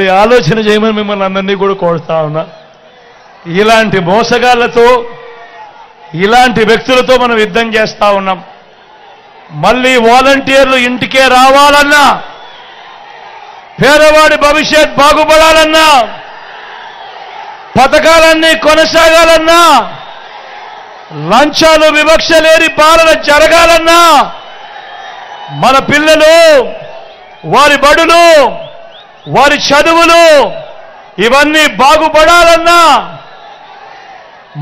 ఆలోచన చేయమని మిమ్మల్ని అందరినీ కూడా కోరుతా ఉన్నా. ఇలాంటి మోసగాళ్లతో ఇలాంటి వ్యక్తులతో మనం యుద్ధం చేస్తా ఉన్నాం. మళ్ళీ వాలంటీర్లు ఇంటికే రావాలన్నా, పేదవాడి భవిష్యత్ బాగుపడాలన్నా, పథకాలన్నీ కొనసాగాలన్నా, లంచాలు వివక్ష లేని పాలన జరగాలన్నా, మన పిల్లలు వారి బడులు వారి చదువులు ఇవన్నీ బాగుపడాలన్నా,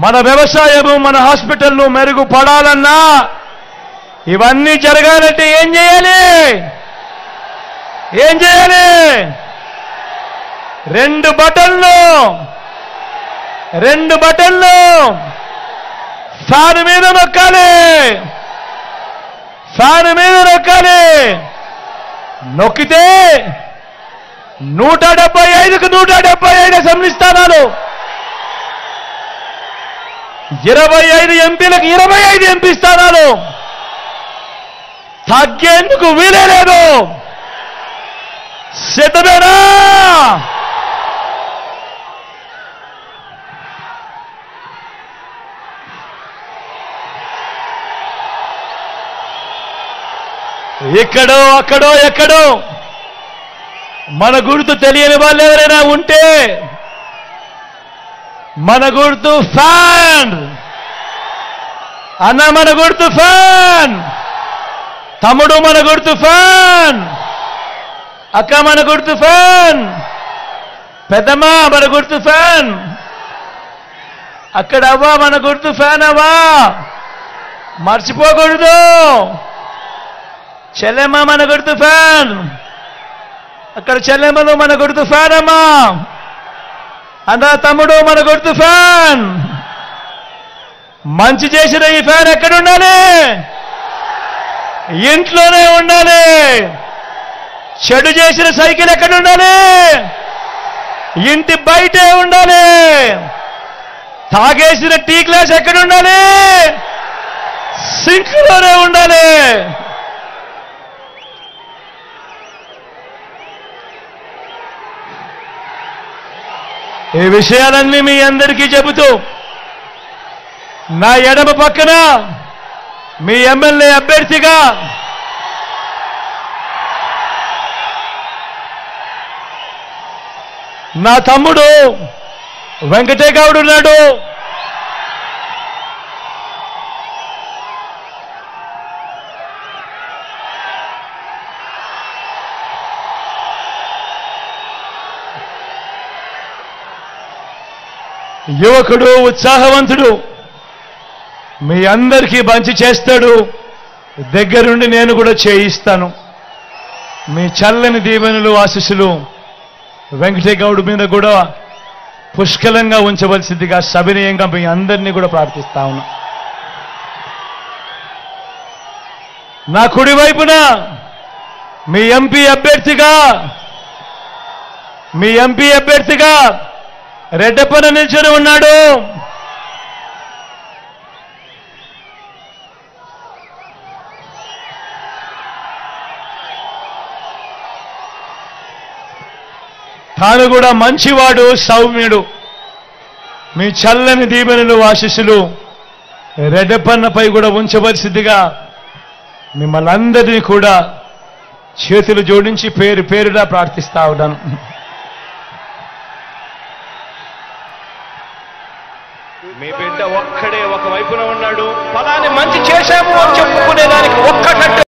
మన వ్యవసాయము మన హాస్పిటల్లు మెరుగుపడాలన్నా, ఇవన్నీ జరగాలంటే ఏం చేయాలి? రెండు బటన్లు ఫ్యాన్ మీద నొక్కాలి. నొక్కితే 175కు 175 అసెంబ్లీ స్థానాలు, 25 ఎంపీలకు 25 ఎంపీ స్థానాలు తగ్గేందుకు వీలే లేదు. సిద్ధమేనా? ఇక్కడో అక్కడో ఎక్కడో మన గుర్తు తెలియని వాళ్ళు ఎవరైనా ఉంటే, మన గుర్తు ఫ్యాన్ అన్న, మన గుర్తు ఫ్యాన్ తమ్ముడు, మన గుర్తు ఫ్యాన్ అక్క, మన గుర్తు ఫ్యాన్ పెద్దమ్మ, మన గుర్తు ఫ్యాన్ అక్కడ అవ్వా, మన గుర్తు ఫ్యాన్ అవ్వా, మర్చిపోకూడదు. చెల్లెమ్మ మన గుర్తు ఫ్యాన్, అక్కడ చెల్లెమ్మలు మన గుర్తు ఫ్యాన్ అమ్మా, అన్న తమ్ముడు మన గుర్తు ఫ్యాన్. మంచి చేసిన ఈ ఫ్యాన్ ఎక్కడ ఉండాలి? ఇంట్లోనే ఉండాలి. చెడు చేసిన సైకిల్ ఎక్కడ ఉండాలి? ఇంటి బయటే ఉండాలి. తాగేసిన టీ గ్లాస్ ఎక్కడ ఉండాలి? సింక్లోనే ఉండాలి. ఈ విషయాలన్నీ మీ అందరికీ చెబుతూ, నా ఎడమ పక్కన మీ ఎమ్మెల్యే అభ్యర్థిగా నా తమ్ముడు వెంకటేగౌడ్ ఉన్నాడు. యువకుడు, ఉత్సాహవంతుడు, మీ అందరికీ మంచి చేస్తాడు. దగ్గరుండి నేను కూడా చేయిస్తాను. మీ చల్లని దీవెనలు, ఆశీస్సులు వెంకటేగౌడ్ మీద కూడా పుష్కలంగా ఉంచవలసిందిగా సవినయంగా మీ అందరినీ కూడా ప్రార్థిస్తా ఉన్నా. నా కుడి వైపున మీ ఎంపీ అభ్యర్థిగా రెడ్డప్పన నిల్చొని ఉన్నాడు. తాను కూడా మంచివాడు, సౌమ్యుడు. మీ చల్లని దీవెనలు, ఆశీస్సులు రెడ్డప్పన్నపై కూడా ఉంచవలసిందిగా మిమ్మల్ని అందరినీ కూడా చేతులు జోడించి పేరు పేరుగా ప్రార్థిస్తా ఉన్నాను. మీ బిడ్డ ఒక్కడే ఒక వైపున ఉన్నాడు. ఫలాని మంచి చేశాము అని చెప్పుకునేదానికి ఒక్కటట్టు